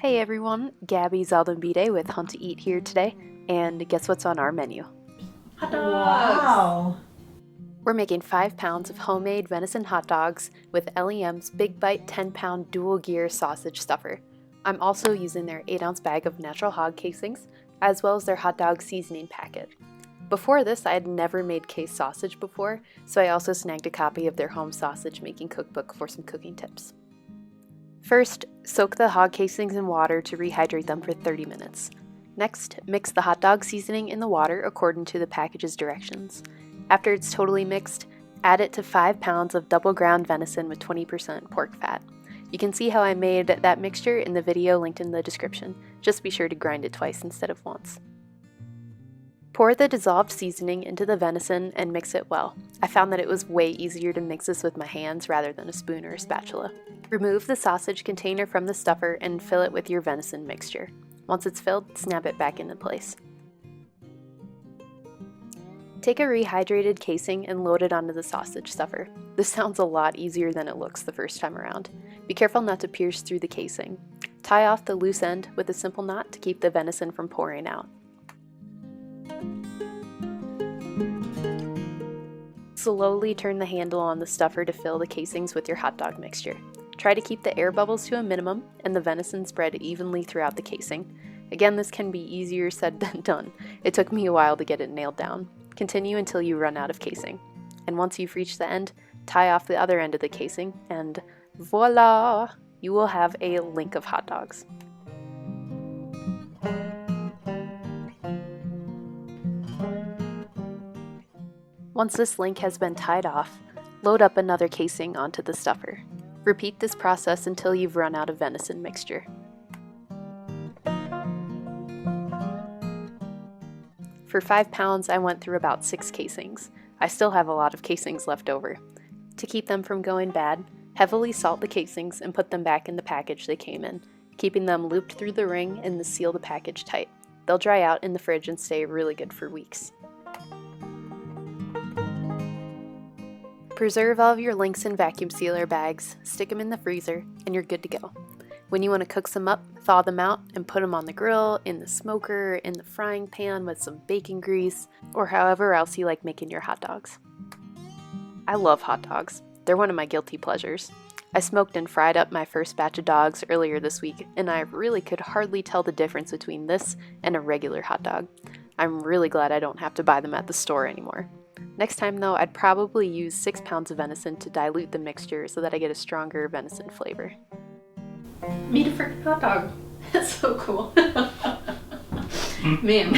Hey everyone, Gabby Zaldumbide with Hunt to Eat here today, and guess what's on our menu? Hot dogs! Wow! We're making 5 pounds of homemade venison hot dogs with LEM's Big Bite 10-pound dual gear sausage stuffer. I'm also using their 8-ounce bag of natural hog casings, as well as their hot dog seasoning packet. Before this, I had never made case sausage before, so I also snagged a copy of their home sausage making cookbook for some cooking tips. First, soak the hog casings in water to rehydrate them for 30 minutes. Next, mix the hot dog seasoning in the water according to the package's directions. After it's totally mixed, add it to 5 pounds of double ground venison with 20% pork fat. You can see how I made that mixture in the video linked in the description. Just be sure to grind it twice instead of once. Pour the dissolved seasoning into the venison and mix it well. I found that it was way easier to mix this with my hands rather than a spoon or a spatula. Remove the sausage container from the stuffer and fill it with your venison mixture. Once it's filled, snap it back into place. Take a rehydrated casing and load it onto the sausage stuffer. This sounds a lot easier than it looks the first time around. Be careful not to pierce through the casing. Tie off the loose end with a simple knot to keep the venison from pouring out. Slowly turn the handle on the stuffer to fill the casings with your hot dog mixture. Try to keep the air bubbles to a minimum and the venison spread evenly throughout the casing. Again, this can be easier said than done. It took me a while to get it nailed down. Continue until you run out of casing. And once you've reached the end, tie off the other end of the casing and voila! You will have a link of hot dogs. Once this link has been tied off, load up another casing onto the stuffer. Repeat this process until you've run out of venison mixture. For 5 pounds, I went through about 6 casings. I still have a lot of casings left over. To keep them from going bad, heavily salt the casings and put them back in the package they came in, keeping them looped through the ring and seal the package tight. They'll dry out in the fridge and stay really good for weeks. Preserve all of your links in vacuum sealer bags, stick them in the freezer, and you're good to go. When you want to cook some up, thaw them out and put them on the grill, in the smoker, in the frying pan with some bacon grease, or however else you like making your hot dogs. I love hot dogs. They're one of my guilty pleasures. I smoked and fried up my first batch of dogs earlier this week, and I really could hardly tell the difference between this and a regular hot dog. I'm really glad I don't have to buy them at the store anymore. Next time though, I'd probably use 6 pounds of venison to dilute the mixture so that I get a stronger venison flavor. Meet a freaking hot dog. That's so cool. Man,